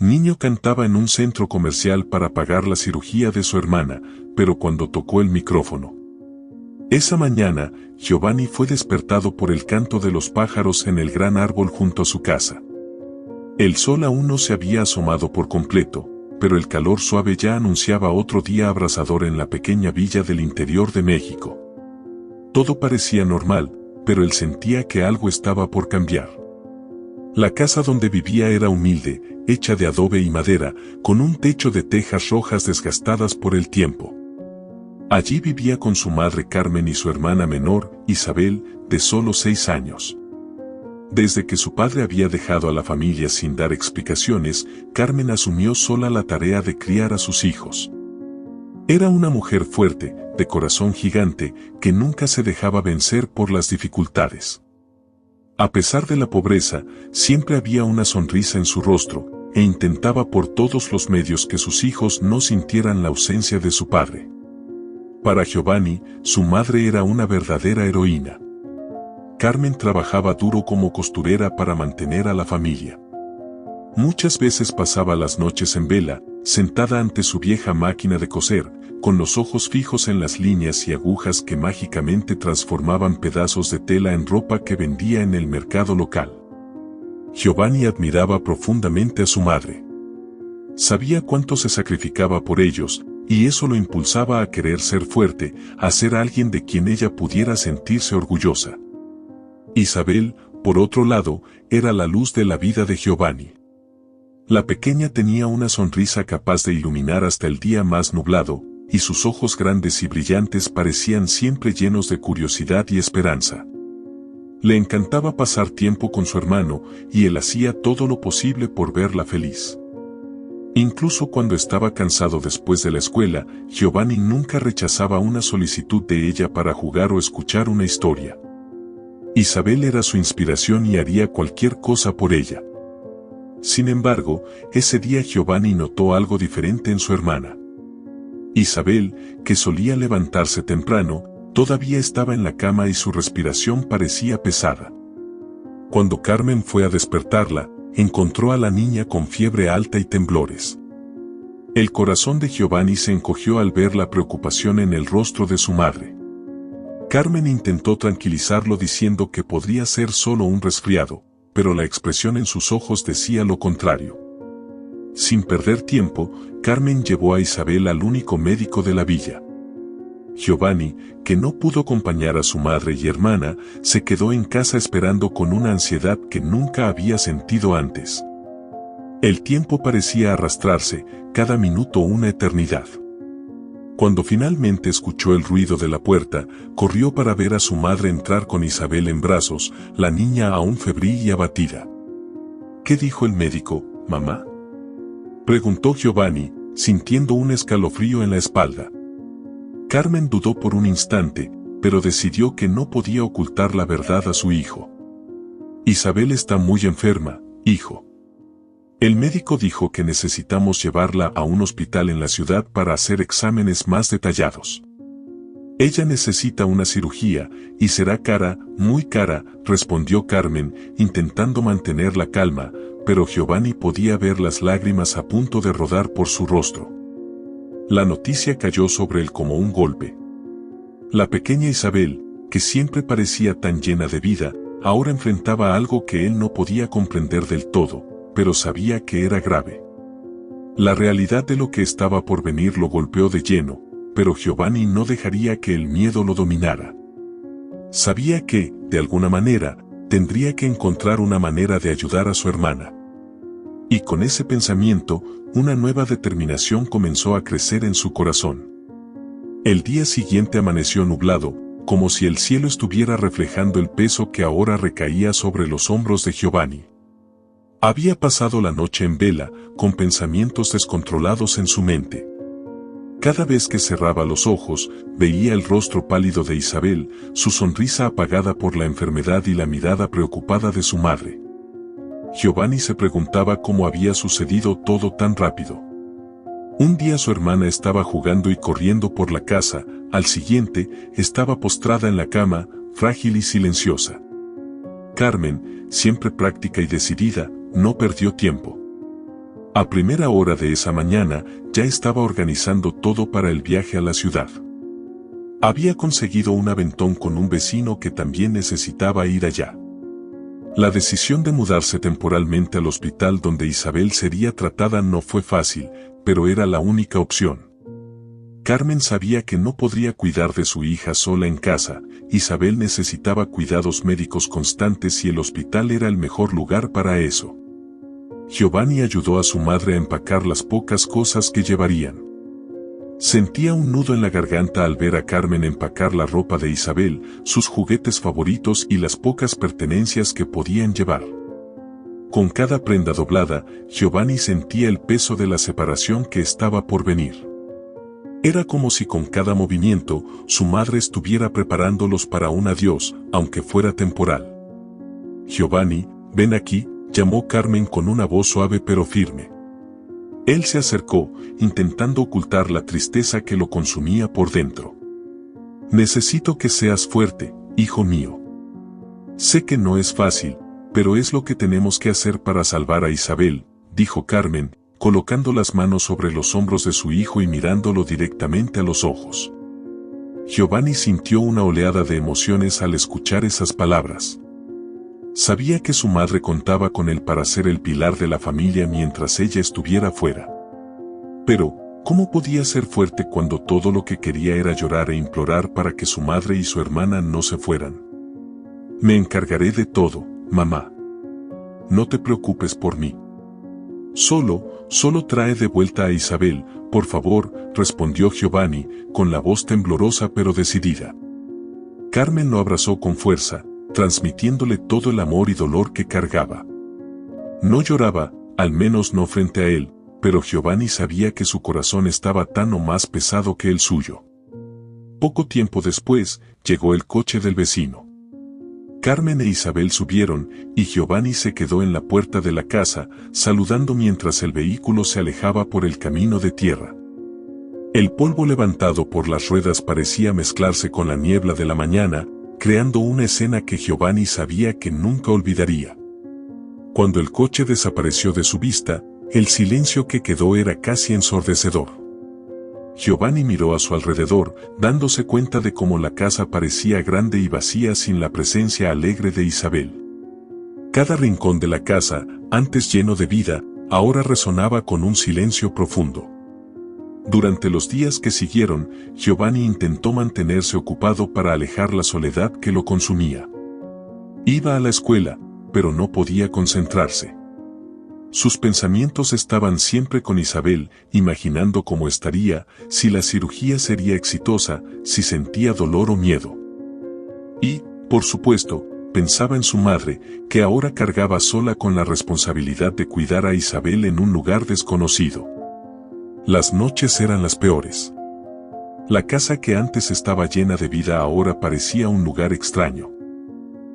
niño cantaba en un centro comercial para pagar la cirugía de su hermana, pero cuando tocó el micrófono. Esa mañana, Giovanni fue despertado por el canto de los pájaros en el gran árbol junto a su casa. El sol aún no se había asomado por completo, pero el calor suave ya anunciaba otro día abrasador en la pequeña villa del interior de México. Todo parecía normal, pero él sentía que algo estaba por cambiar. La casa donde vivía era humilde, hecha de adobe y madera, con un techo de tejas rojas desgastadas por el tiempo. Allí vivía con su madre Carmen y su hermana menor, Isabel, de solo 6 años. Desde que su padre había dejado a la familia sin dar explicaciones, Carmen asumió sola la tarea de criar a sus hijos. Era una mujer fuerte, de corazón gigante, que nunca se dejaba vencer por las dificultades. A pesar de la pobreza, siempre había una sonrisa en su rostro, e intentaba por todos los medios que sus hijos no sintieran la ausencia de su padre. Para Giovanni, su madre era una verdadera heroína. Carmen trabajaba duro como costurera para mantener a la familia. Muchas veces pasaba las noches en vela, sentada ante su vieja máquina de coser, con los ojos fijos en las líneas y agujas que mágicamente transformaban pedazos de tela en ropa que vendía en el mercado local. Giovanni admiraba profundamente a su madre. Sabía cuánto se sacrificaba por ellos, y eso lo impulsaba a querer ser fuerte, a ser alguien de quien ella pudiera sentirse orgullosa. Isabel, por otro lado, era la luz de la vida de Giovanni. La pequeña tenía una sonrisa capaz de iluminar hasta el día más nublado, y sus ojos grandes y brillantes parecían siempre llenos de curiosidad y esperanza. Le encantaba pasar tiempo con su hermano, y él hacía todo lo posible por verla feliz. Incluso cuando estaba cansado después de la escuela, Giovanni nunca rechazaba una solicitud de ella para jugar o escuchar una historia. Isabel era su inspiración y haría cualquier cosa por ella. Sin embargo, ese día Giovanni notó algo diferente en su hermana. Isabel, que solía levantarse temprano, todavía estaba en la cama y su respiración parecía pesada. Cuando Carmen fue a despertarla, encontró a la niña con fiebre alta y temblores. El corazón de Giovanni se encogió al ver la preocupación en el rostro de su madre. Carmen intentó tranquilizarlo diciendo que podría ser solo un resfriado, pero la expresión en sus ojos decía lo contrario. Sin perder tiempo, Carmen llevó a Isabel al único médico de la villa. Giovanni, que no pudo acompañar a su madre y hermana, se quedó en casa esperando con una ansiedad que nunca había sentido antes. El tiempo parecía arrastrarse, cada minuto una eternidad. Cuando finalmente escuchó el ruido de la puerta, corrió para ver a su madre entrar con Isabel en brazos, la niña aún febril y abatida. ¿Qué dijo el médico, mamá?, preguntó Giovanni, sintiendo un escalofrío en la espalda. Carmen dudó por un instante, pero decidió que no podía ocultar la verdad a su hijo. Isabel está muy enferma, hijo. El médico dijo que necesitamos llevarla a un hospital en la ciudad para hacer exámenes más detallados. Ella necesita una cirugía, y será cara, muy cara, respondió Carmen, intentando mantener la calma, pero Giovanni podía ver las lágrimas a punto de rodar por su rostro. La noticia cayó sobre él como un golpe. La pequeña Isabel, que siempre parecía tan llena de vida, ahora enfrentaba algo que él no podía comprender del todo, pero sabía que era grave. La realidad de lo que estaba por venir lo golpeó de lleno, pero Giovanni no dejaría que el miedo lo dominara. Sabía que, de alguna manera, tendría que encontrar una manera de ayudar a su hermana. Y con ese pensamiento, una nueva determinación comenzó a crecer en su corazón. El día siguiente amaneció nublado, como si el cielo estuviera reflejando el peso que ahora recaía sobre los hombros de Giovanni. Había pasado la noche en vela, con pensamientos descontrolados en su mente. Cada vez que cerraba los ojos, veía el rostro pálido de Isabel, su sonrisa apagada por la enfermedad y la mirada preocupada de su madre. Giovanni se preguntaba cómo había sucedido todo tan rápido. Un día su hermana estaba jugando y corriendo por la casa, al siguiente, estaba postrada en la cama, frágil y silenciosa. Carmen, siempre práctica y decidida, no perdió tiempo. A primera hora de esa mañana, ya estaba organizando todo para el viaje a la ciudad. Había conseguido un aventón con un vecino que también necesitaba ir allá. La decisión de mudarse temporalmente al hospital donde Isabel sería tratada no fue fácil, pero era la única opción. Carmen sabía que no podría cuidar de su hija sola en casa. Isabel necesitaba cuidados médicos constantes y el hospital era el mejor lugar para eso. Giovanni ayudó a su madre a empacar las pocas cosas que llevarían. Sentía un nudo en la garganta al ver a Carmen empacar la ropa de Isabel, sus juguetes favoritos y las pocas pertenencias que podían llevar. Con cada prenda doblada, Giovanni sentía el peso de la separación que estaba por venir. Era como si con cada movimiento, su madre estuviera preparándolos para un adiós, aunque fuera temporal. «Giovanni, ven aquí», llamó Carmen con una voz suave pero firme. Él se acercó, intentando ocultar la tristeza que lo consumía por dentro. «Necesito que seas fuerte, hijo mío. Sé que no es fácil, pero es lo que tenemos que hacer para salvar a Isabel», dijo Carmen, colocando las manos sobre los hombros de su hijo y mirándolo directamente a los ojos. Giovanni sintió una oleada de emociones al escuchar esas palabras. Sabía que su madre contaba con él para ser el pilar de la familia mientras ella estuviera fuera. Pero, ¿cómo podía ser fuerte cuando todo lo que quería era llorar e implorar para que su madre y su hermana no se fueran? «Me encargaré de todo, mamá. No te preocupes por mí. Solo trae de vuelta a Isabel, por favor», respondió Giovanni, con la voz temblorosa pero decidida. Carmen lo abrazó con fuerza, transmitiéndole todo el amor y dolor que cargaba. No lloraba, al menos no frente a él, pero Giovanni sabía que su corazón estaba tan o más pesado que el suyo. Poco tiempo después, llegó el coche del vecino. Carmen e Isabel subieron, y Giovanni se quedó en la puerta de la casa, saludando mientras el vehículo se alejaba por el camino de tierra. El polvo levantado por las ruedas parecía mezclarse con la niebla de la mañana, creando una escena que Giovanni sabía que nunca olvidaría. Cuando el coche desapareció de su vista, el silencio que quedó era casi ensordecedor. Giovanni miró a su alrededor, dándose cuenta de cómo la casa parecía grande y vacía sin la presencia alegre de Isabel. Cada rincón de la casa, antes lleno de vida, ahora resonaba con un silencio profundo. Durante los días que siguieron, Giovanni intentó mantenerse ocupado para alejar la soledad que lo consumía. Iba a la escuela, pero no podía concentrarse. Sus pensamientos estaban siempre con Isabel, imaginando cómo estaría, si la cirugía sería exitosa, si sentía dolor o miedo. Y, por supuesto, pensaba en su madre, que ahora cargaba sola con la responsabilidad de cuidar a Isabel en un lugar desconocido. Las noches eran las peores. La casa que antes estaba llena de vida ahora parecía un lugar extraño.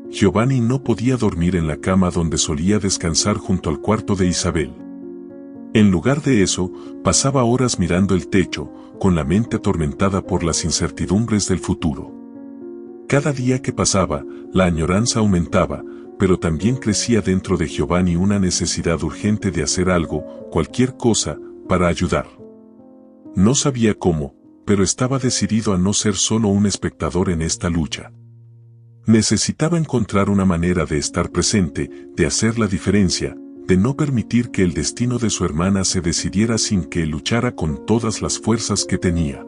Giovanni no podía dormir en la cama donde solía descansar junto al cuarto de Isabel. En lugar de eso, pasaba horas mirando el techo, con la mente atormentada por las incertidumbres del futuro. Cada día que pasaba, la añoranza aumentaba, pero también crecía dentro de Giovanni una necesidad urgente de hacer algo, cualquier cosa, para ayudar. No sabía cómo, pero estaba decidido a no ser solo un espectador en esta lucha. Necesitaba encontrar una manera de estar presente, de hacer la diferencia, de no permitir que el destino de su hermana se decidiera sin que él luchara con todas las fuerzas que tenía.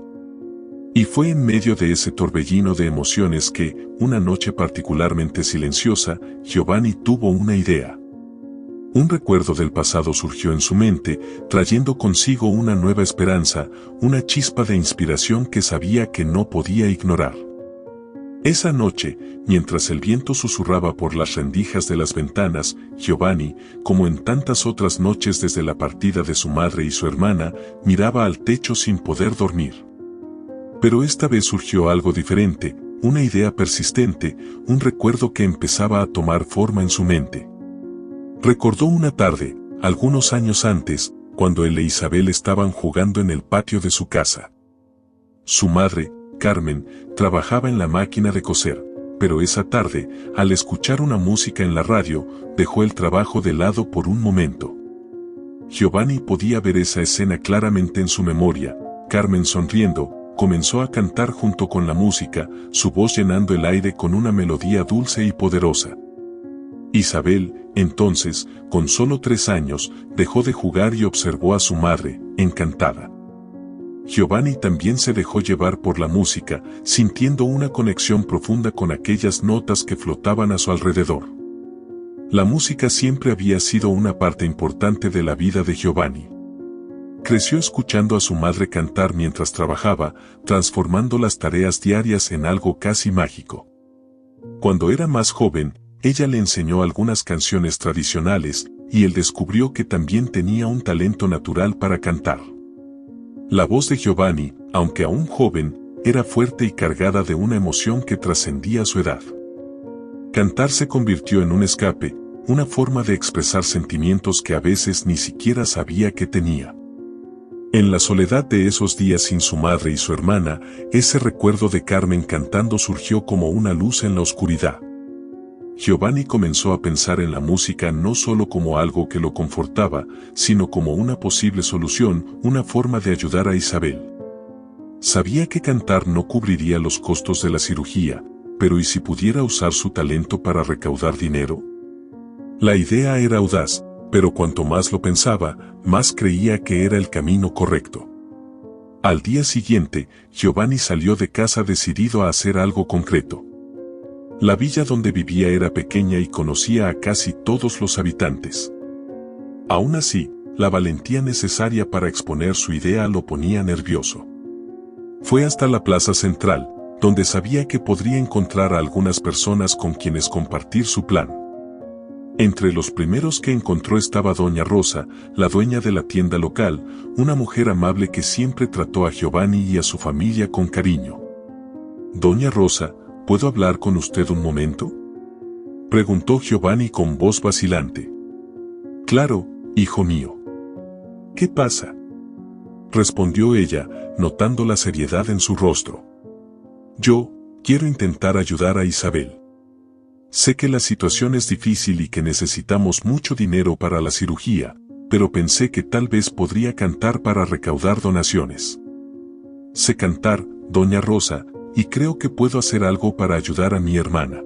Y fue en medio de ese torbellino de emociones que, una noche particularmente silenciosa, Giovanni tuvo una idea. Un recuerdo del pasado surgió en su mente, trayendo consigo una nueva esperanza, una chispa de inspiración que sabía que no podía ignorar. Esa noche, mientras el viento susurraba por las rendijas de las ventanas, Giovanni, como en tantas otras noches desde la partida de su madre y su hermana, miraba al techo sin poder dormir. Pero esta vez surgió algo diferente, una idea persistente, un recuerdo que empezaba a tomar forma en su mente. Recordó una tarde, algunos años antes, cuando él e Isabel estaban jugando en el patio de su casa. Su madre, Carmen, trabajaba en la máquina de coser, pero esa tarde, al escuchar una música en la radio, dejó el trabajo de lado por un momento. Giovanni podía ver esa escena claramente en su memoria. Carmen, sonriendo, comenzó a cantar junto con la música, su voz llenando el aire con una melodía dulce y poderosa. Isabel, entonces, con solo 3 años, dejó de jugar y observó a su madre, encantada. Giovanni también se dejó llevar por la música, sintiendo una conexión profunda con aquellas notas que flotaban a su alrededor. La música siempre había sido una parte importante de la vida de Giovanni. Creció escuchando a su madre cantar mientras trabajaba, transformando las tareas diarias en algo casi mágico. Cuando era más joven, ella le enseñó algunas canciones tradicionales, y él descubrió que también tenía un talento natural para cantar. La voz de Giovanni, aunque aún joven, era fuerte y cargada de una emoción que trascendía su edad. Cantar se convirtió en un escape, una forma de expresar sentimientos que a veces ni siquiera sabía que tenía. En la soledad de esos días sin su madre y su hermana, ese recuerdo de Carmen cantando surgió como una luz en la oscuridad. Giovanni comenzó a pensar en la música no solo como algo que lo confortaba, sino como una posible solución, una forma de ayudar a Isabel. Sabía que cantar no cubriría los costos de la cirugía, pero ¿y si pudiera usar su talento para recaudar dinero? La idea era audaz, pero cuanto más lo pensaba, más creía que era el camino correcto. Al día siguiente, Giovanni salió de casa decidido a hacer algo concreto. La villa donde vivía era pequeña y conocía a casi todos los habitantes. Aún así, la valentía necesaria para exponer su idea lo ponía nervioso. Fue hasta la plaza central, donde sabía que podría encontrar a algunas personas con quienes compartir su plan. Entre los primeros que encontró estaba Doña Rosa, la dueña de la tienda local, una mujer amable que siempre trató a Giovanni y a su familia con cariño. «Doña Rosa, ¿puedo hablar con usted un momento?», preguntó Giovanni con voz vacilante. «Claro, hijo mío». «¿Qué pasa?», respondió ella, notando la seriedad en su rostro. «Yo quiero intentar ayudar a Isabel. Sé que la situación es difícil y que necesitamos mucho dinero para la cirugía, pero pensé que tal vez podría cantar para recaudar donaciones. Sé cantar, Doña Rosa, y creo que puedo hacer algo para ayudar a mi hermana».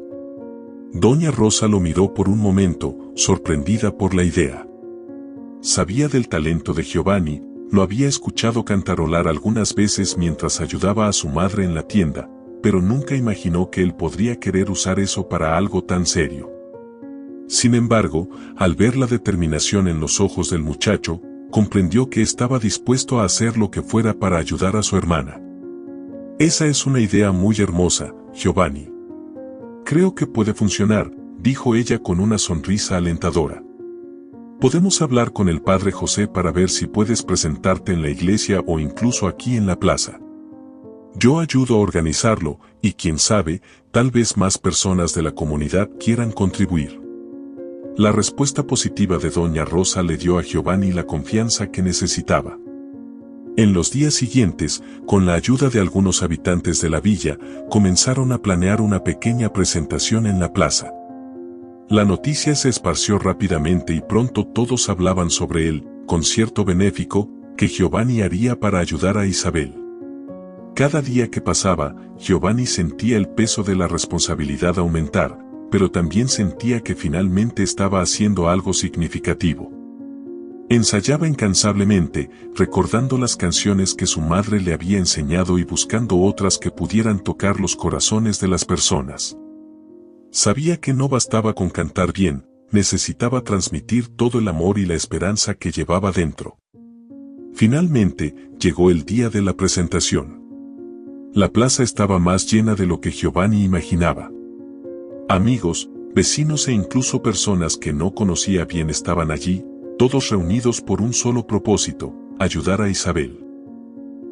Doña Rosa lo miró por un momento, sorprendida por la idea. Sabía del talento de Giovanni, lo había escuchado cantarolar algunas veces mientras ayudaba a su madre en la tienda, pero nunca imaginó que él podría querer usar eso para algo tan serio. Sin embargo, al ver la determinación en los ojos del muchacho, comprendió que estaba dispuesto a hacer lo que fuera para ayudar a su hermana. «Esa es una idea muy hermosa, Giovanni. Creo que puede funcionar», dijo ella con una sonrisa alentadora. «Podemos hablar con el padre José para ver si puedes presentarte en la iglesia o incluso aquí en la plaza. Yo ayudo a organizarlo, y quién sabe, tal vez más personas de la comunidad quieran contribuir». La respuesta positiva de Doña Rosa le dio a Giovanni la confianza que necesitaba. En los días siguientes, con la ayuda de algunos habitantes de la villa, comenzaron a planear una pequeña presentación en la plaza. La noticia se esparció rápidamente y pronto todos hablaban sobre el concierto benéfico que Giovanni haría para ayudar a Isabel. Cada día que pasaba, Giovanni sentía el peso de la responsabilidad aumentar, pero también sentía que finalmente estaba haciendo algo significativo. Ensayaba incansablemente, recordando las canciones que su madre le había enseñado y buscando otras que pudieran tocar los corazones de las personas. Sabía que no bastaba con cantar bien, necesitaba transmitir todo el amor y la esperanza que llevaba dentro. Finalmente, llegó el día de la presentación. La plaza estaba más llena de lo que Giovanni imaginaba. Amigos, vecinos e incluso personas que no conocía bien estaban allí, todos reunidos por un solo propósito: ayudar a Isabel.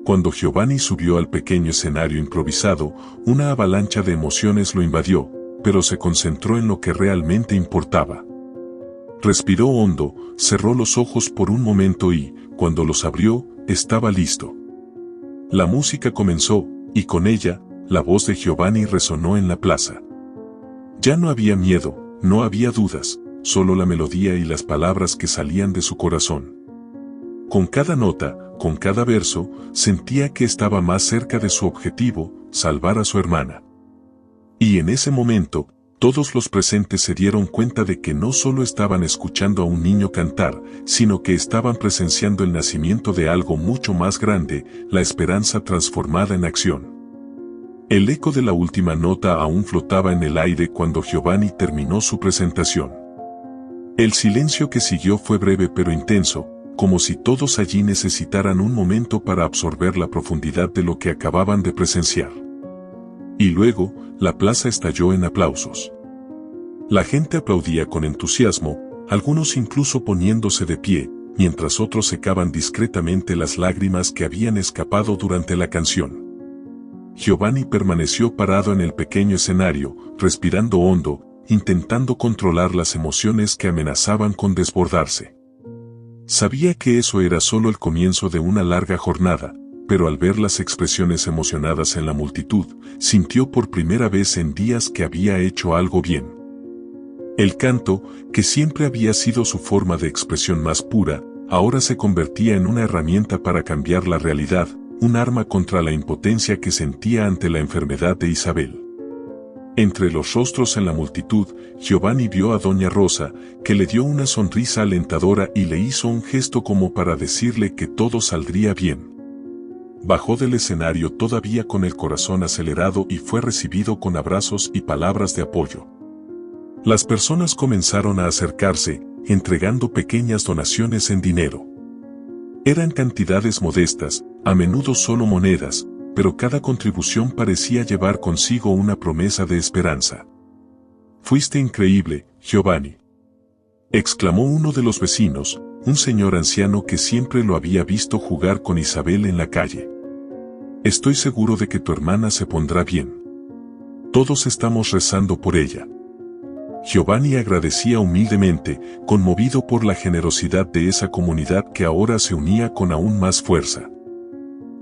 Cuando Giovanni subió al pequeño escenario improvisado, una avalancha de emociones lo invadió, pero se concentró en lo que realmente importaba. Respiró hondo, cerró los ojos por un momento y, cuando los abrió, estaba listo. La música comenzó, y con ella, la voz de Giovanni resonó en la plaza. Ya no había miedo, no había dudas, solo la melodía y las palabras que salían de su corazón. Con cada nota, con cada verso, sentía que estaba más cerca de su objetivo, salvar a su hermana. Y en ese momento, todos los presentes se dieron cuenta de que no solo estaban escuchando a un niño cantar, sino que estaban presenciando el nacimiento de algo mucho más grande, la esperanza transformada en acción. El eco de la última nota aún flotaba en el aire cuando Giovanni terminó su presentación. El silencio que siguió fue breve pero intenso, como si todos allí necesitaran un momento para absorber la profundidad de lo que acababan de presenciar. Y luego, la plaza estalló en aplausos. La gente aplaudía con entusiasmo, algunos incluso poniéndose de pie, mientras otros secaban discretamente las lágrimas que habían escapado durante la canción. Giovanni permaneció parado en el pequeño escenario, respirando hondo, intentando controlar las emociones que amenazaban con desbordarse. Sabía que eso era solo el comienzo de una larga jornada, pero al ver las expresiones emocionadas en la multitud, sintió por primera vez en días que había hecho algo bien. El canto, que siempre había sido su forma de expresión más pura, ahora se convertía en una herramienta para cambiar la realidad, un arma contra la impotencia que sentía ante la enfermedad de Isabel. Entre los rostros en la multitud, Giovanni vio a Doña Rosa, que le dio una sonrisa alentadora y le hizo un gesto como para decirle que todo saldría bien. Bajó del escenario todavía con el corazón acelerado y fue recibido con abrazos y palabras de apoyo. Las personas comenzaron a acercarse, entregando pequeñas donaciones en dinero. Eran cantidades modestas, a menudo solo monedas, pero cada contribución parecía llevar consigo una promesa de esperanza. «Fuiste increíble, Giovanni», exclamó uno de los vecinos, un señor anciano que siempre lo había visto jugar con Isabel en la calle. «Estoy seguro de que tu hermana se pondrá bien. Todos estamos rezando por ella». Giovanni agradecía humildemente, conmovido por la generosidad de esa comunidad que ahora se unía con aún más fuerza.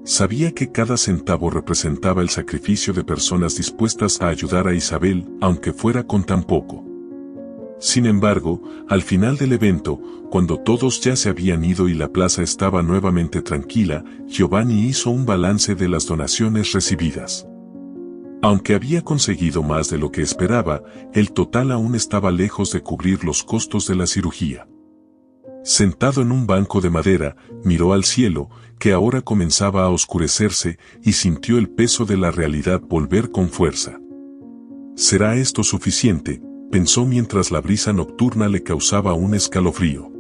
Sabía que cada centavo representaba el sacrificio de personas dispuestas a ayudar a Isabel, aunque fuera con tan poco. Sin embargo, al final del evento, cuando todos ya se habían ido y la plaza estaba nuevamente tranquila, Giovanni hizo un balance de las donaciones recibidas. Aunque había conseguido más de lo que esperaba, el total aún estaba lejos de cubrir los costos de la cirugía. Sentado en un banco de madera, miró al cielo, que ahora comenzaba a oscurecerse, y sintió el peso de la realidad volver con fuerza. ¿Será esto suficiente?, pensó mientras la brisa nocturna le causaba un escalofrío.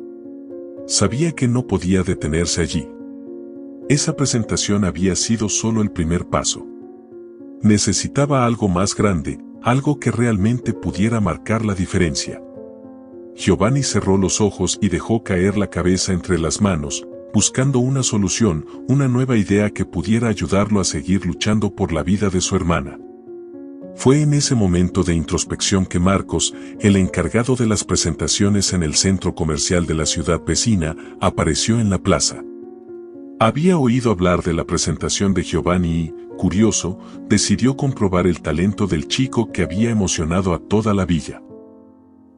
Sabía que no podía detenerse allí. Esa presentación había sido solo el primer paso. Necesitaba algo más grande, algo que realmente pudiera marcar la diferencia. Giovanni cerró los ojos y dejó caer la cabeza entre las manos, buscando una solución, una nueva idea que pudiera ayudarlo a seguir luchando por la vida de su hermana. Fue en ese momento de introspección que Marcos, el encargado de las presentaciones en el centro comercial de la ciudad vecina, apareció en la plaza. Había oído hablar de la presentación de Giovanni y, curioso, decidió comprobar el talento del chico que había emocionado a toda la villa.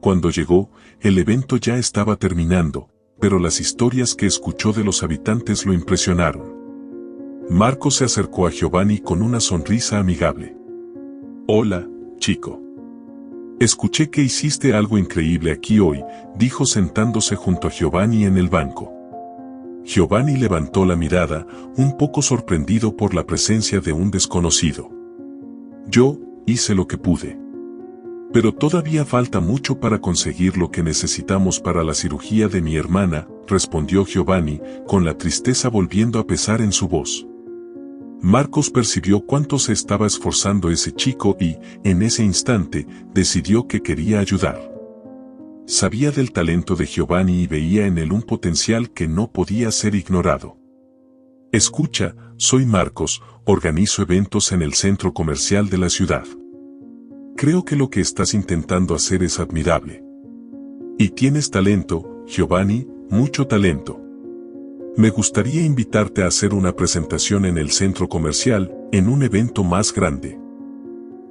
Cuando llegó, el evento ya estaba terminando, pero las historias que escuchó de los habitantes lo impresionaron. Marcos se acercó a Giovanni con una sonrisa amigable. «Hola, chico. Escuché que hiciste algo increíble aquí hoy», dijo sentándose junto a Giovanni en el banco. Giovanni levantó la mirada, un poco sorprendido por la presencia de un desconocido. «Yo hice lo que pude. Pero todavía falta mucho para conseguir lo que necesitamos para la cirugía de mi hermana», respondió Giovanni, con la tristeza volviendo a pesar en su voz. Marcos percibió cuánto se estaba esforzando ese chico y, en ese instante, decidió que quería ayudar. Sabía del talento de Giovanni y veía en él un potencial que no podía ser ignorado. «Escucha, soy Marcos, organizo eventos en el centro comercial de la ciudad. Creo que lo que estás intentando hacer es admirable. Y tienes talento, Giovanni, mucho talento. Me gustaría invitarte a hacer una presentación en el centro comercial, en un evento más grande.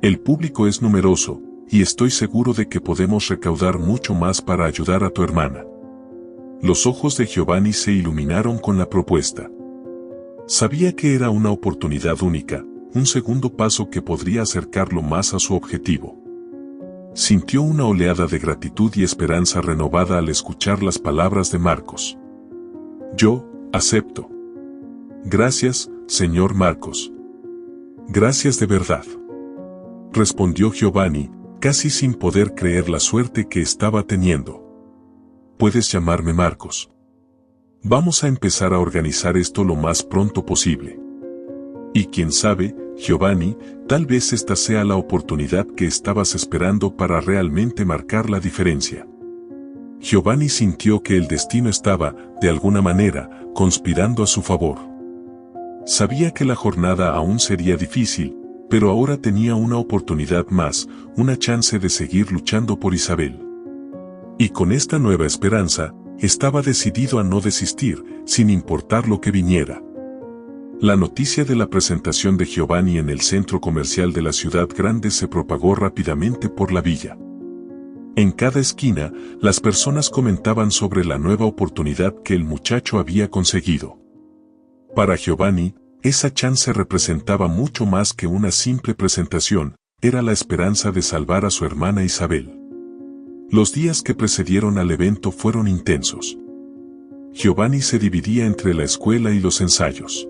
El público es numeroso, y estoy seguro de que podemos recaudar mucho más para ayudar a tu hermana. Los ojos de Giovanni se iluminaron con la propuesta. Sabía que era una oportunidad única, un segundo paso que podría acercarlo más a su objetivo. Sintió una oleada de gratitud y esperanza renovada al escuchar las palabras de Marcos. Yo acepto. Gracias, señor Marcos. Gracias de verdad. Respondió Giovanni, casi sin poder creer la suerte que estaba teniendo. Puedes llamarme Marcos. Vamos a empezar a organizar esto lo más pronto posible. Y quién sabe, Giovanni, tal vez esta sea la oportunidad que estabas esperando para realmente marcar la diferencia. Giovanni sintió que el destino estaba, de alguna manera, conspirando a su favor. Sabía que la jornada aún sería difícil, pero ahora tenía una oportunidad más, una chance de seguir luchando por Isabel. Y con esta nueva esperanza, estaba decidido a no desistir, sin importar lo que viniera. La noticia de la presentación de Giovanni en el centro comercial de la ciudad grande se propagó rápidamente por la villa. En cada esquina, las personas comentaban sobre la nueva oportunidad que el muchacho había conseguido. Para Giovanni, esa chance representaba mucho más que una simple presentación, era la esperanza de salvar a su hermana Isabel. Los días que precedieron al evento fueron intensos. Giovanni se dividía entre la escuela y los ensayos.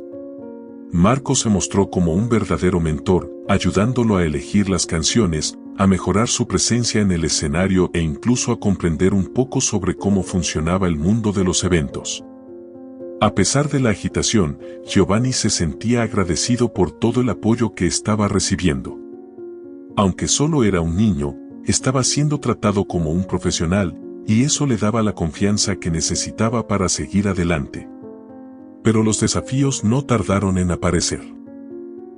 Marcos se mostró como un verdadero mentor, ayudándolo a elegir las canciones, a mejorar su presencia en el escenario e incluso a comprender un poco sobre cómo funcionaba el mundo de los eventos. A pesar de la agitación, Giovanni se sentía agradecido por todo el apoyo que estaba recibiendo. Aunque solo era un niño, estaba siendo tratado como un profesional, y eso le daba la confianza que necesitaba para seguir adelante. Pero los desafíos no tardaron en aparecer.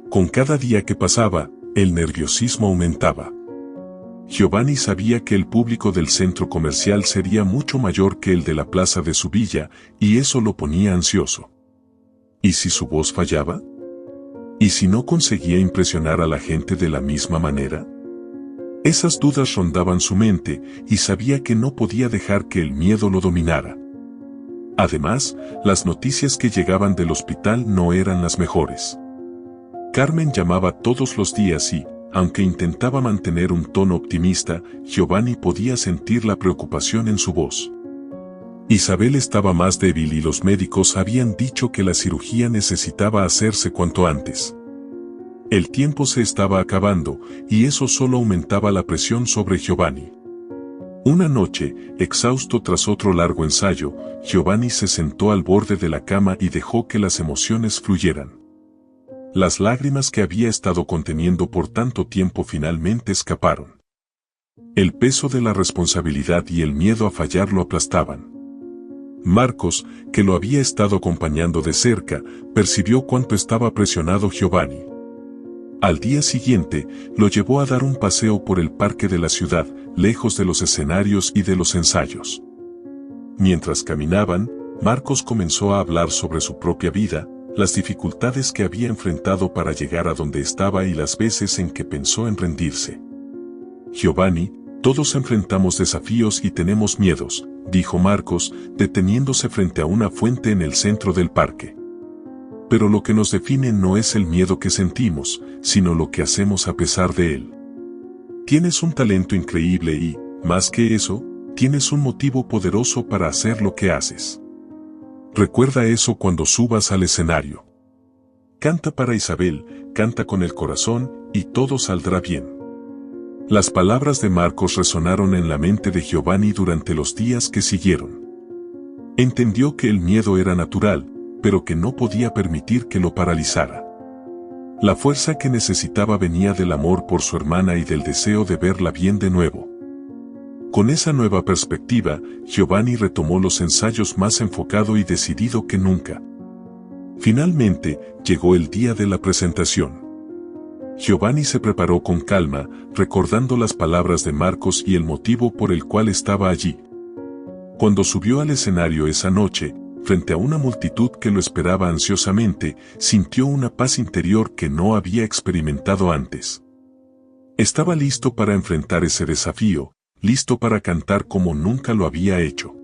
Con cada día que pasaba, el nerviosismo aumentaba. Giovanni sabía que el público del centro comercial sería mucho mayor que el de la plaza de su villa, y eso lo ponía ansioso. ¿Y si su voz fallaba? ¿Y si no conseguía impresionar a la gente de la misma manera? Esas dudas rondaban su mente, y sabía que no podía dejar que el miedo lo dominara. Además, las noticias que llegaban del hospital no eran las mejores. Carmen llamaba todos los días y, aunque intentaba mantener un tono optimista, Giovanni podía sentir la preocupación en su voz. Isabel estaba más débil y los médicos habían dicho que la cirugía necesitaba hacerse cuanto antes. El tiempo se estaba acabando, y eso solo aumentaba la presión sobre Giovanni. Una noche, exhausto tras otro largo ensayo, Giovanni se sentó al borde de la cama y dejó que las emociones fluyeran. Las lágrimas que había estado conteniendo por tanto tiempo finalmente escaparon. El peso de la responsabilidad y el miedo a fallar lo aplastaban. Marcos, que lo había estado acompañando de cerca, percibió cuánto estaba presionado Giovanni. Al día siguiente, lo llevó a dar un paseo por el parque de la ciudad, lejos de los escenarios y de los ensayos. Mientras caminaban, Marcos comenzó a hablar sobre su propia vida, las dificultades que había enfrentado para llegar a donde estaba y las veces en que pensó en rendirse. Giovanni, todos enfrentamos desafíos y tenemos miedos, dijo Marcos, deteniéndose frente a una fuente en el centro del parque. Pero lo que nos define no es el miedo que sentimos, sino lo que hacemos a pesar de él. Tienes un talento increíble y, más que eso, tienes un motivo poderoso para hacer lo que haces. Recuerda eso cuando subas al escenario. Canta para Isabel, canta con el corazón, y todo saldrá bien. Las palabras de Marcos resonaron en la mente de Giovanni durante los días que siguieron. Entendió que el miedo era natural, pero que no podía permitir que lo paralizara. La fuerza que necesitaba venía del amor por su hermana y del deseo de verla bien de nuevo. Con esa nueva perspectiva, Giovanni retomó los ensayos más enfocado y decidido que nunca. Finalmente, llegó el día de la presentación. Giovanni se preparó con calma, recordando las palabras de Marcos y el motivo por el cual estaba allí. Cuando subió al escenario esa noche, frente a una multitud que lo esperaba ansiosamente, sintió una paz interior que no había experimentado antes. Estaba listo para enfrentar ese desafío, listo para cantar como nunca lo había hecho.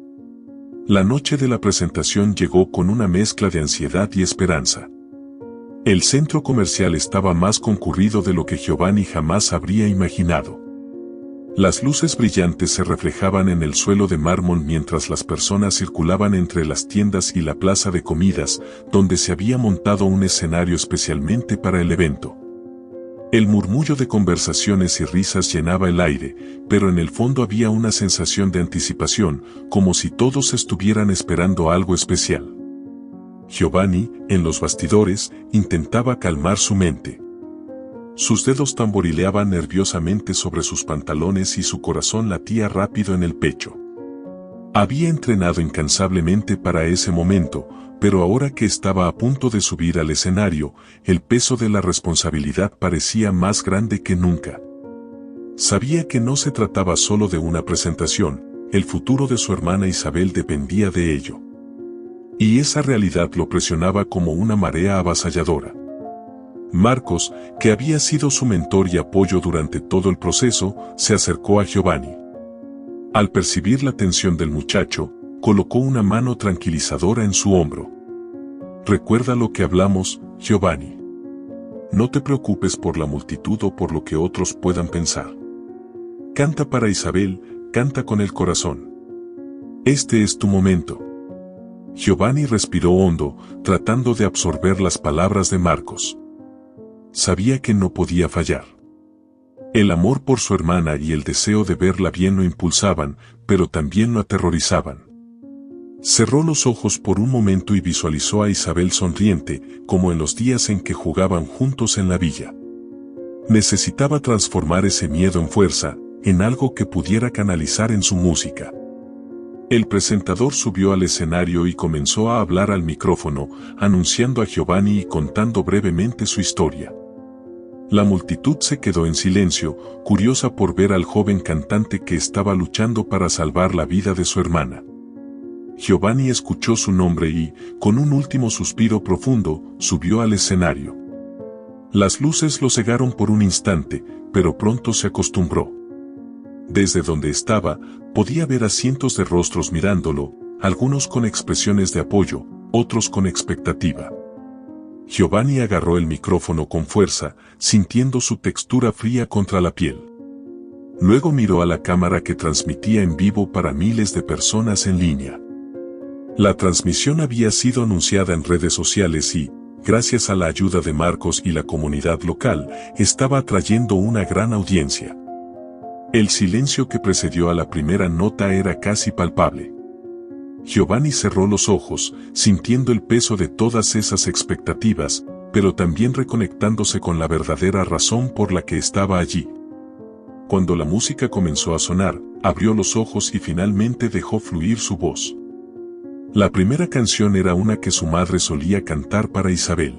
La noche de la presentación llegó con una mezcla de ansiedad y esperanza. El centro comercial estaba más concurrido de lo que Giovanni jamás habría imaginado. Las luces brillantes se reflejaban en el suelo de mármol mientras las personas circulaban entre las tiendas y la plaza de comidas, donde se había montado un escenario especialmente para el evento. El murmullo de conversaciones y risas llenaba el aire, pero en el fondo había una sensación de anticipación, como si todos estuvieran esperando algo especial. Giovanni, en los bastidores, intentaba calmar su mente. Sus dedos tamborileaban nerviosamente sobre sus pantalones y su corazón latía rápido en el pecho. Había entrenado incansablemente para ese momento, pero ahora que estaba a punto de subir al escenario, el peso de la responsabilidad parecía más grande que nunca. Sabía que no se trataba solo de una presentación, el futuro de su hermana Isabel dependía de ello. Y esa realidad lo presionaba como una marea avasalladora. Marcos, que había sido su mentor y apoyo durante todo el proceso, se acercó a Giovanni. Al percibir la tensión del muchacho, colocó una mano tranquilizadora en su hombro. «Recuerda lo que hablamos, Giovanni. No te preocupes por la multitud o por lo que otros puedan pensar. Canta para Isabel, canta con el corazón. Este es tu momento». Giovanni respiró hondo, tratando de absorber las palabras de Marcos. Sabía que no podía fallar. El amor por su hermana y el deseo de verla bien lo impulsaban, pero también lo aterrorizaban. Cerró los ojos por un momento y visualizó a Isabel sonriente, como en los días en que jugaban juntos en la villa. Necesitaba transformar ese miedo en fuerza, en algo que pudiera canalizar en su música. El presentador subió al escenario y comenzó a hablar al micrófono, anunciando a Giovanni y contando brevemente su historia. La multitud se quedó en silencio, curiosa por ver al joven cantante que estaba luchando para salvar la vida de su hermana. Giovanni escuchó su nombre y, con un último suspiro profundo, subió al escenario. Las luces lo cegaron por un instante, pero pronto se acostumbró. Desde donde estaba, podía ver a cientos de rostros mirándolo, algunos con expresiones de apoyo, otros con expectativa. Giovanni agarró el micrófono con fuerza, sintiendo su textura fría contra la piel. Luego miró a la cámara que transmitía en vivo para miles de personas en línea. La transmisión había sido anunciada en redes sociales y, gracias a la ayuda de Marcos y la comunidad local, estaba atrayendo una gran audiencia. El silencio que precedió a la primera nota era casi palpable. Giovanni cerró los ojos, sintiendo el peso de todas esas expectativas, pero también reconectándose con la verdadera razón por la que estaba allí. Cuando la música comenzó a sonar, abrió los ojos y finalmente dejó fluir su voz. La primera canción era una que su madre solía cantar para Isabel.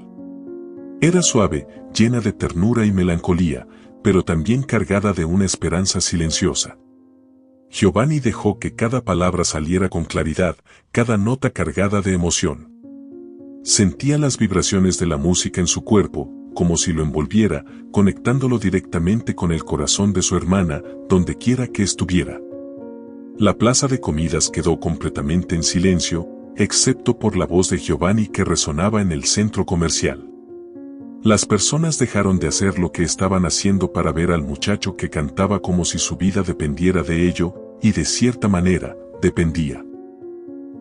Era suave, llena de ternura y melancolía, pero también cargada de una esperanza silenciosa. Giovanni dejó que cada palabra saliera con claridad, cada nota cargada de emoción. Sentía las vibraciones de la música en su cuerpo, como si lo envolviera, conectándolo directamente con el corazón de su hermana, donde quiera que estuviera. La plaza de comidas quedó completamente en silencio, excepto por la voz de Giovanni que resonaba en el centro comercial. Las personas dejaron de hacer lo que estaban haciendo para ver al muchacho que cantaba como si su vida dependiera de ello, y de cierta manera, dependía.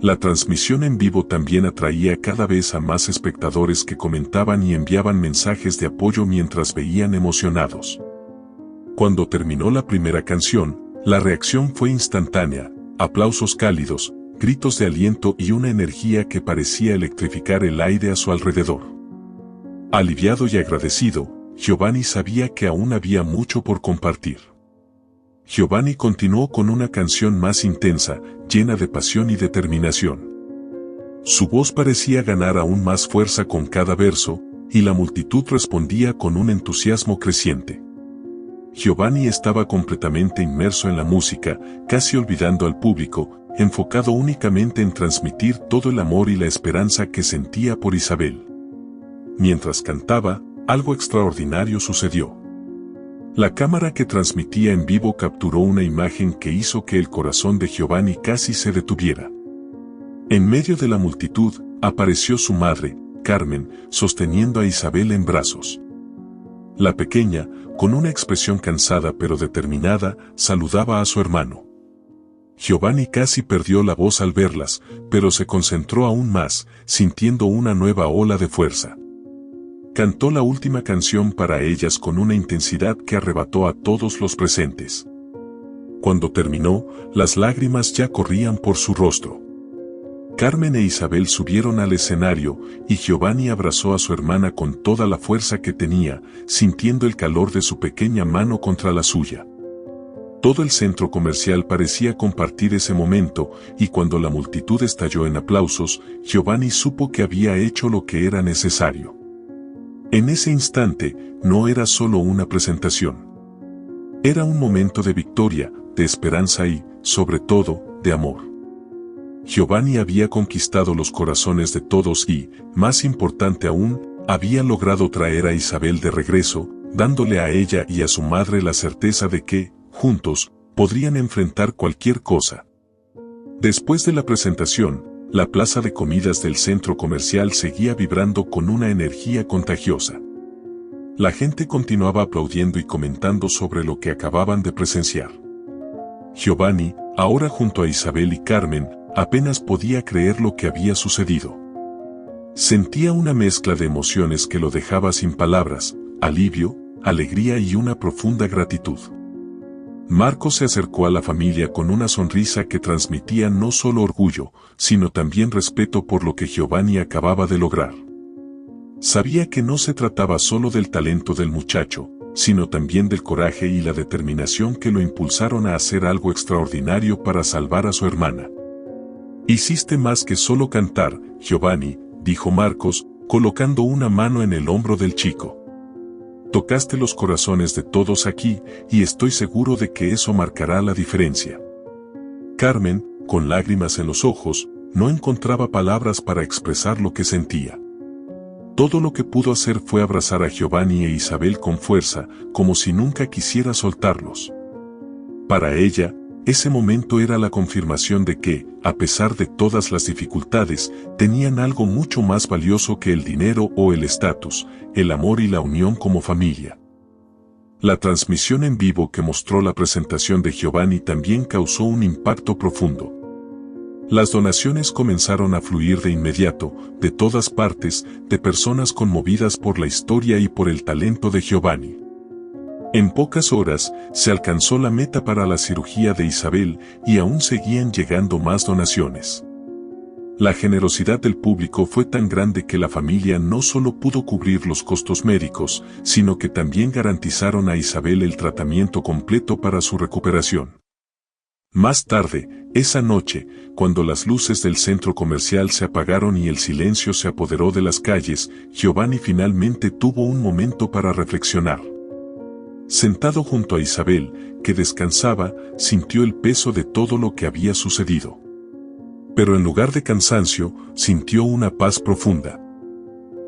La transmisión en vivo también atraía cada vez a más espectadores que comentaban y enviaban mensajes de apoyo mientras veían emocionados. Cuando terminó la primera canción, la reacción fue instantánea, aplausos cálidos, gritos de aliento y una energía que parecía electrificar el aire a su alrededor. Aliviado y agradecido, Giovanni sabía que aún había mucho por compartir. Giovanni continuó con una canción más intensa, llena de pasión y determinación. Su voz parecía ganar aún más fuerza con cada verso, y la multitud respondía con un entusiasmo creciente. Giovanni estaba completamente inmerso en la música, casi olvidando al público, enfocado únicamente en transmitir todo el amor y la esperanza que sentía por Isabel. Mientras cantaba, algo extraordinario sucedió. La cámara que transmitía en vivo capturó una imagen que hizo que el corazón de Giovanni casi se detuviera. En medio de la multitud, apareció su madre, Carmen, sosteniendo a Isabel en brazos. La pequeña, con una expresión cansada pero determinada, saludaba a su hermano. Giovanni casi perdió la voz al verlas, pero se concentró aún más, sintiendo una nueva ola de fuerza. Cantó la última canción para ellas con una intensidad que arrebató a todos los presentes. Cuando terminó, las lágrimas ya corrían por su rostro. Carmen e Isabel subieron al escenario y Giovanni abrazó a su hermana con toda la fuerza que tenía, sintiendo el calor de su pequeña mano contra la suya. Todo el centro comercial parecía compartir ese momento, y cuando la multitud estalló en aplausos, Giovanni supo que había hecho lo que era necesario. En ese instante, no era solo una presentación. Era un momento de victoria, de esperanza y, sobre todo, de amor. Giovanni había conquistado los corazones de todos y, más importante aún, había logrado traer a Isabel de regreso, dándole a ella y a su madre la certeza de que, juntos, podrían enfrentar cualquier cosa. Después de la presentación, la plaza de comidas del centro comercial seguía vibrando con una energía contagiosa. La gente continuaba aplaudiendo y comentando sobre lo que acababan de presenciar. Giovanni, ahora junto a Isabel y Carmen, apenas podía creer lo que había sucedido. Sentía una mezcla de emociones que lo dejaba sin palabras, alivio, alegría y una profunda gratitud. Marcos se acercó a la familia con una sonrisa que transmitía no solo orgullo, sino también respeto por lo que Giovanni acababa de lograr. Sabía que no se trataba solo del talento del muchacho, sino también del coraje y la determinación que lo impulsaron a hacer algo extraordinario para salvar a su hermana. «Hiciste más que solo cantar, Giovanni», dijo Marcos, colocando una mano en el hombro del chico. «Tocaste los corazones de todos aquí, y estoy seguro de que eso marcará la diferencia». Carmen, con lágrimas en los ojos, no encontraba palabras para expresar lo que sentía. Todo lo que pudo hacer fue abrazar a Giovanni e Isabel con fuerza, como si nunca quisiera soltarlos. Para ella, ese momento era la confirmación de que, a pesar de todas las dificultades, tenían algo mucho más valioso que el dinero o el estatus, el amor y la unión como familia. La transmisión en vivo que mostró la presentación de Giovanni también causó un impacto profundo. Las donaciones comenzaron a fluir de inmediato, de todas partes, de personas conmovidas por la historia y por el talento de Giovanni. En pocas horas, se alcanzó la meta para la cirugía de Isabel y aún seguían llegando más donaciones. La generosidad del público fue tan grande que la familia no solo pudo cubrir los costos médicos, sino que también garantizaron a Isabel el tratamiento completo para su recuperación. Más tarde, esa noche, cuando las luces del centro comercial se apagaron y el silencio se apoderó de las calles, Giovanni finalmente tuvo un momento para reflexionar. Sentado junto a Isabel, que descansaba, sintió el peso de todo lo que había sucedido. Pero en lugar de cansancio, sintió una paz profunda.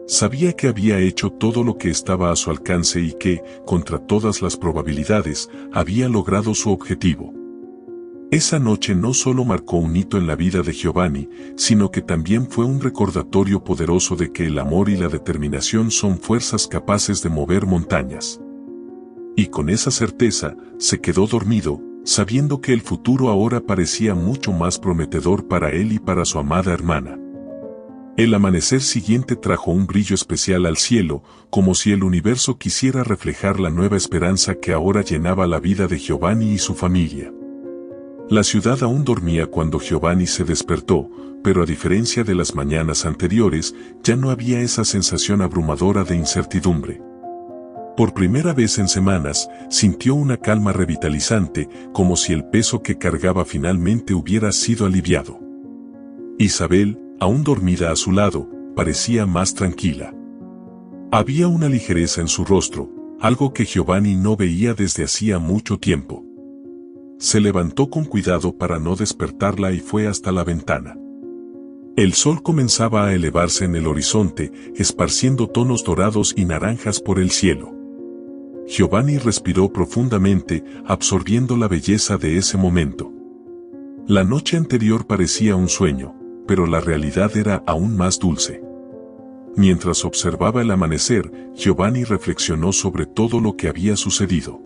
Sabía que había hecho todo lo que estaba a su alcance y que, contra todas las probabilidades, había logrado su objetivo. Esa noche no solo marcó un hito en la vida de Giovanni, sino que también fue un recordatorio poderoso de que el amor y la determinación son fuerzas capaces de mover montañas. Y con esa certeza, se quedó dormido, sabiendo que el futuro ahora parecía mucho más prometedor para él y para su amada hermana. El amanecer siguiente trajo un brillo especial al cielo, como si el universo quisiera reflejar la nueva esperanza que ahora llenaba la vida de Giovanni y su familia. La ciudad aún dormía cuando Giovanni se despertó, pero a diferencia de las mañanas anteriores, ya no había esa sensación abrumadora de incertidumbre. Por primera vez en semanas, sintió una calma revitalizante, como si el peso que cargaba finalmente hubiera sido aliviado. Isabel, aún dormida a su lado, parecía más tranquila. Había una ligereza en su rostro, algo que Giovanni no veía desde hacía mucho tiempo. Se levantó con cuidado para no despertarla y fue hasta la ventana. El sol comenzaba a elevarse en el horizonte, esparciendo tonos dorados y naranjas por el cielo. Giovanni respiró profundamente, absorbiendo la belleza de ese momento. La noche anterior parecía un sueño, pero la realidad era aún más dulce. Mientras observaba el amanecer, Giovanni reflexionó sobre todo lo que había sucedido.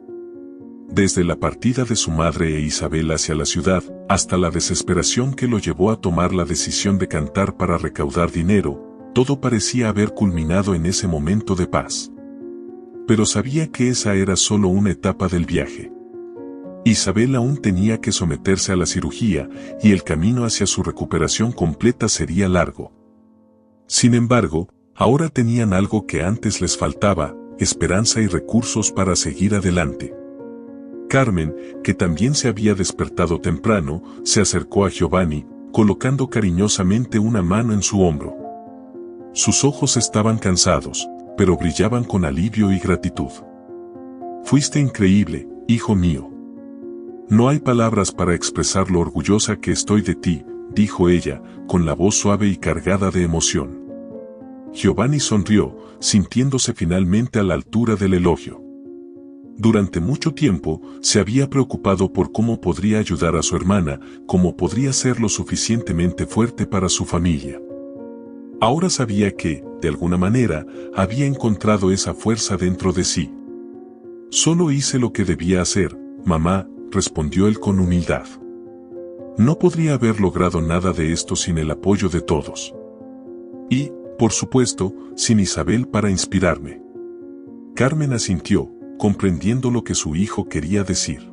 Desde la partida de su madre e Isabel hacia la ciudad, hasta la desesperación que lo llevó a tomar la decisión de cantar para recaudar dinero, todo parecía haber culminado en ese momento de paz. Pero sabía que esa era solo una etapa del viaje. Isabel aún tenía que someterse a la cirugía, y el camino hacia su recuperación completa sería largo. Sin embargo, ahora tenían algo que antes les faltaba: esperanza y recursos para seguir adelante. Carmen, que también se había despertado temprano, se acercó a Giovanni, colocando cariñosamente una mano en su hombro. Sus ojos estaban cansados, pero brillaban con alivio y gratitud. «Fuiste increíble, hijo mío. No hay palabras para expresar lo orgullosa que estoy de ti», dijo ella, con la voz suave y cargada de emoción. Giovanni sonrió, sintiéndose finalmente a la altura del elogio. Durante mucho tiempo, se había preocupado por cómo podría ayudar a su hermana, cómo podría ser lo suficientemente fuerte para su familia. Ahora sabía que, de alguna manera, había encontrado esa fuerza dentro de sí. «Solo hice lo que debía hacer, mamá», respondió él con humildad. «No podría haber logrado nada de esto sin el apoyo de todos. Y, por supuesto, sin Isabel para inspirarme». Carmen asintió, comprendiendo lo que su hijo quería decir.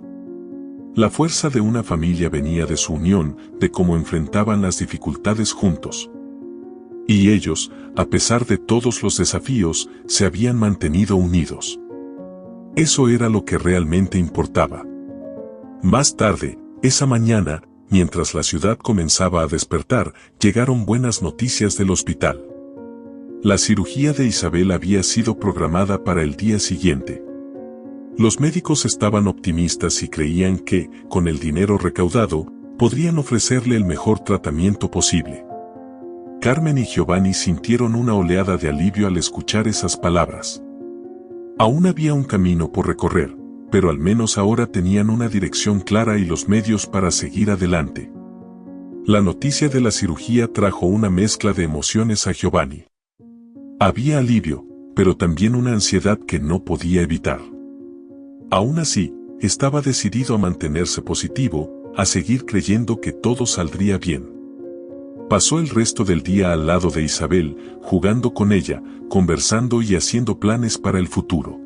La fuerza de una familia venía de su unión, de cómo enfrentaban las dificultades juntos. Y ellos, a pesar de todos los desafíos, se habían mantenido unidos. Eso era lo que realmente importaba. Más tarde, esa mañana, mientras la ciudad comenzaba a despertar, llegaron buenas noticias del hospital. La cirugía de Isabel había sido programada para el día siguiente. Los médicos estaban optimistas y creían que, con el dinero recaudado, podrían ofrecerle el mejor tratamiento posible. Carmen y Giovanni sintieron una oleada de alivio al escuchar esas palabras. Aún había un camino por recorrer, pero al menos ahora tenían una dirección clara y los medios para seguir adelante. La noticia de la cirugía trajo una mezcla de emociones a Giovanni. Había alivio, pero también una ansiedad que no podía evitar. Aún así, estaba decidido a mantenerse positivo, a seguir creyendo que todo saldría bien. Pasó el resto del día al lado de Isabel, jugando con ella, conversando y haciendo planes para el futuro.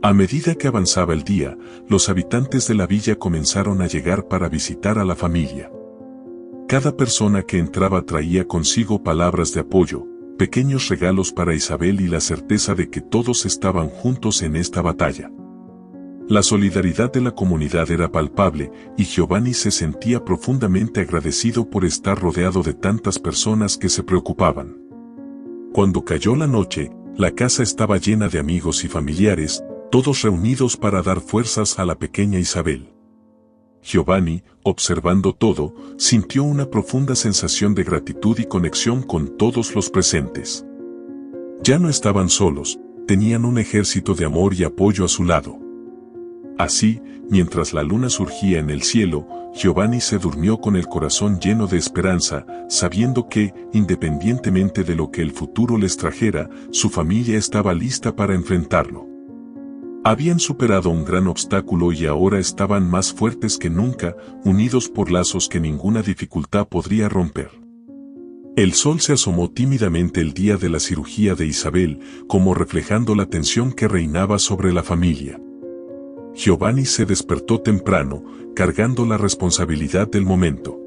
A medida que avanzaba el día, los habitantes de la villa comenzaron a llegar para visitar a la familia. Cada persona que entraba traía consigo palabras de apoyo, pequeños regalos para Isabel y la certeza de que todos estaban juntos en esta batalla. La solidaridad de la comunidad era palpable, y Giovanni se sentía profundamente agradecido por estar rodeado de tantas personas que se preocupaban. Cuando cayó la noche, la casa estaba llena de amigos y familiares, todos reunidos para dar fuerzas a la pequeña Isabel. Giovanni, observando todo, sintió una profunda sensación de gratitud y conexión con todos los presentes. Ya no estaban solos, tenían un ejército de amor y apoyo a su lado. Así, mientras la luna surgía en el cielo, Giovanni se durmió con el corazón lleno de esperanza, sabiendo que, independientemente de lo que el futuro les trajera, su familia estaba lista para enfrentarlo. Habían superado un gran obstáculo y ahora estaban más fuertes que nunca, unidos por lazos que ninguna dificultad podría romper. El sol se asomó tímidamente el día de la cirugía de Isabel, como reflejando la tensión que reinaba sobre la familia. Giovanni se despertó temprano, cargando la responsabilidad del momento.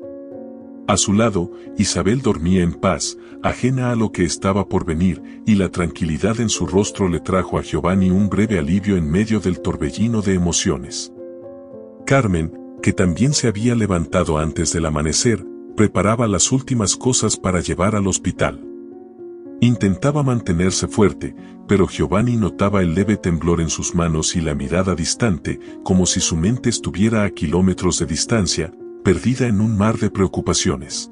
A su lado, Isabel dormía en paz, ajena a lo que estaba por venir, y la tranquilidad en su rostro le trajo a Giovanni un breve alivio en medio del torbellino de emociones. Carmen, que también se había levantado antes del amanecer, preparaba las últimas cosas para llevar al hospital. Intentaba mantenerse fuerte, pero Giovanni notaba el leve temblor en sus manos y la mirada distante, como si su mente estuviera a kilómetros de distancia, perdida en un mar de preocupaciones.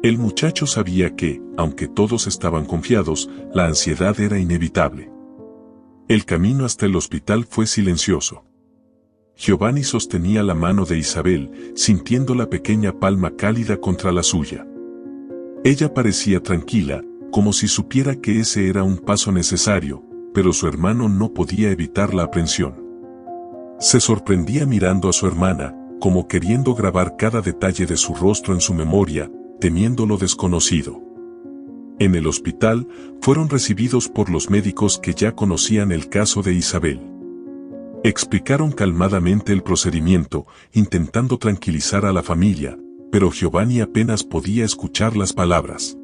El muchacho sabía que, aunque todos estaban confiados, la ansiedad era inevitable. El camino hasta el hospital fue silencioso. Giovanni sostenía la mano de Isabel, sintiendo la pequeña palma cálida contra la suya. Ella parecía tranquila, como si supiera que ese era un paso necesario, pero su hermano no podía evitar la aprensión. Se sorprendía mirando a su hermana, como queriendo grabar cada detalle de su rostro en su memoria, temiendo lo desconocido. En el hospital, fueron recibidos por los médicos que ya conocían el caso de Isabel. Explicaron calmadamente el procedimiento, intentando tranquilizar a la familia, pero Giovanni apenas podía escuchar las palabras.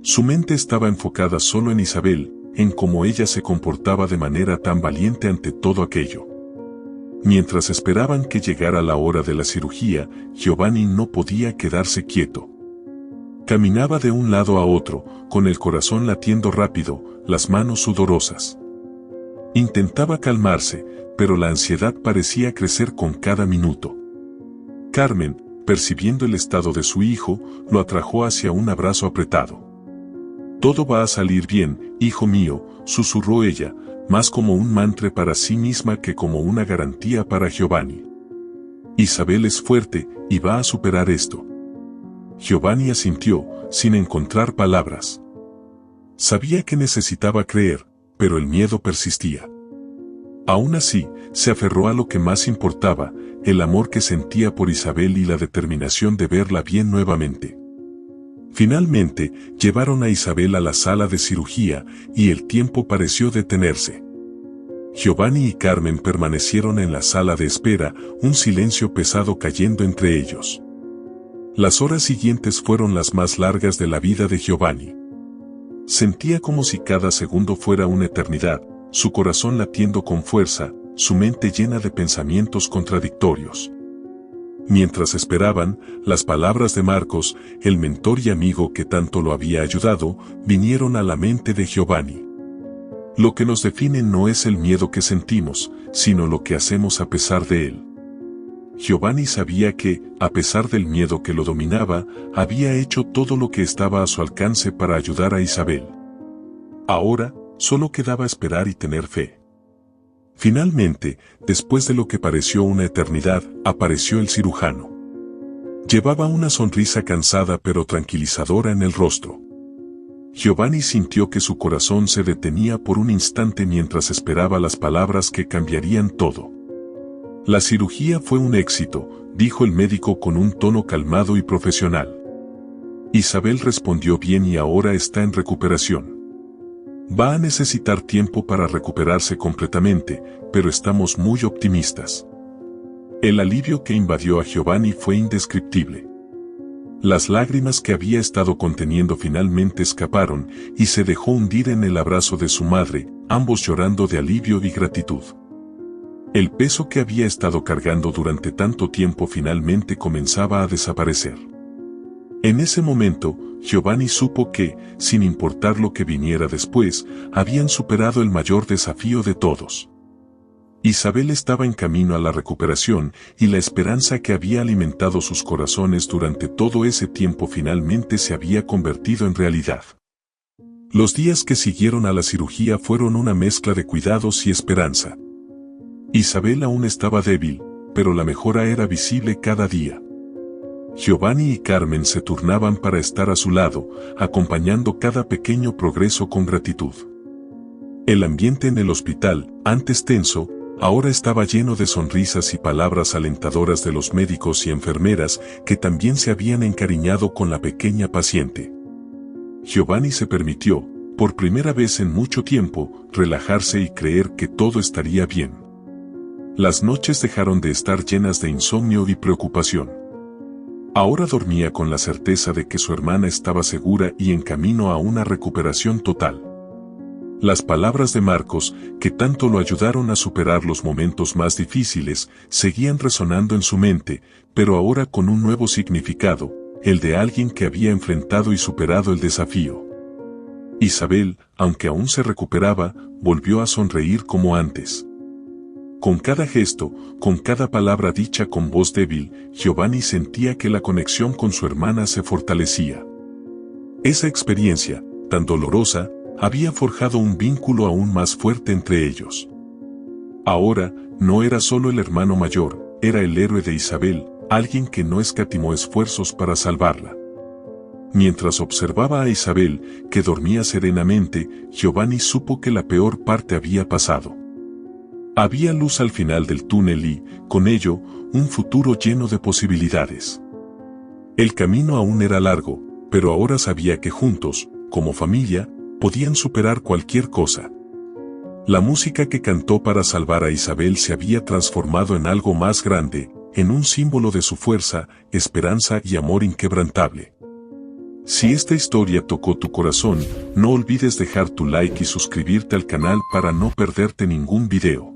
Su mente estaba enfocada solo en Isabel, en cómo ella se comportaba de manera tan valiente ante todo aquello. Mientras esperaban que llegara la hora de la cirugía, Giovanni no podía quedarse quieto. Caminaba de un lado a otro, con el corazón latiendo rápido, las manos sudorosas. Intentaba calmarse, pero la ansiedad parecía crecer con cada minuto. Carmen, percibiendo el estado de su hijo, lo atrajo hacia un abrazo apretado. «Todo va a salir bien, hijo mío», susurró ella, más como un mantra para sí misma que como una garantía para Giovanni. «Isabel es fuerte, y va a superar esto». Giovanni asintió, sin encontrar palabras. Sabía que necesitaba creer, pero el miedo persistía. Aún así, se aferró a lo que más importaba, el amor que sentía por Isabel y la determinación de verla bien nuevamente. Finalmente, llevaron a Isabel a la sala de cirugía, y el tiempo pareció detenerse. Giovanni y Carmen permanecieron en la sala de espera, un silencio pesado cayendo entre ellos. Las horas siguientes fueron las más largas de la vida de Giovanni. Sentía como si cada segundo fuera una eternidad, su corazón latiendo con fuerza, su mente llena de pensamientos contradictorios. Mientras esperaban, las palabras de Marcos, el mentor y amigo que tanto lo había ayudado, vinieron a la mente de Giovanni. Lo que nos define no es el miedo que sentimos, sino lo que hacemos a pesar de él. Giovanni sabía que, a pesar del miedo que lo dominaba, había hecho todo lo que estaba a su alcance para ayudar a Isabel. Ahora, solo quedaba esperar y tener fe. Finalmente, después de lo que pareció una eternidad, apareció el cirujano. Llevaba una sonrisa cansada pero tranquilizadora en el rostro. Giovanni sintió que su corazón se detenía por un instante mientras esperaba las palabras que cambiarían todo. «La cirugía fue un éxito», dijo el médico con un tono calmado y profesional. «Isabel respondió bien y ahora está en recuperación. Va a necesitar tiempo para recuperarse completamente, pero estamos muy optimistas». El alivio que invadió a Giovanni fue indescriptible. Las lágrimas que había estado conteniendo finalmente escaparon, y se dejó hundir en el abrazo de su madre, ambos llorando de alivio y gratitud. El peso que había estado cargando durante tanto tiempo finalmente comenzaba a desaparecer. En ese momento, Giovanni supo que, sin importar lo que viniera después, habían superado el mayor desafío de todos. Isabel estaba en camino a la recuperación, y la esperanza que había alimentado sus corazones durante todo ese tiempo finalmente se había convertido en realidad. Los días que siguieron a la cirugía fueron una mezcla de cuidados y esperanza. Isabel aún estaba débil, pero la mejora era visible cada día. Giovanni y Carmen se turnaban para estar a su lado, acompañando cada pequeño progreso con gratitud. El ambiente en el hospital, antes tenso, ahora estaba lleno de sonrisas y palabras alentadoras de los médicos y enfermeras que también se habían encariñado con la pequeña paciente. Giovanni se permitió, por primera vez en mucho tiempo, relajarse y creer que todo estaría bien. Las noches dejaron de estar llenas de insomnio y preocupación. Ahora dormía con la certeza de que su hermana estaba segura y en camino a una recuperación total. Las palabras de Marcos, que tanto lo ayudaron a superar los momentos más difíciles, seguían resonando en su mente, pero ahora con un nuevo significado, el de alguien que había enfrentado y superado el desafío. Isabel, aunque aún se recuperaba, volvió a sonreír como antes. Con cada gesto, con cada palabra dicha con voz débil, Giovanni sentía que la conexión con su hermana se fortalecía. Esa experiencia, tan dolorosa, había forjado un vínculo aún más fuerte entre ellos. Ahora, no era solo el hermano mayor, era el héroe de Isabel, alguien que no escatimó esfuerzos para salvarla. Mientras observaba a Isabel, que dormía serenamente, Giovanni supo que la peor parte había pasado. Había luz al final del túnel y, con ello, un futuro lleno de posibilidades. El camino aún era largo, pero ahora sabía que juntos, como familia, podían superar cualquier cosa. La música que cantó para salvar a Isabel se había transformado en algo más grande, en un símbolo de su fuerza, esperanza y amor inquebrantable. Si esta historia tocó tu corazón, no olvides dejar tu like y suscribirte al canal para no perderte ningún video.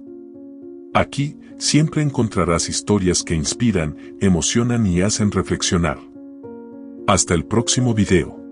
Aquí, siempre encontrarás historias que inspiran, emocionan y hacen reflexionar. Hasta el próximo video.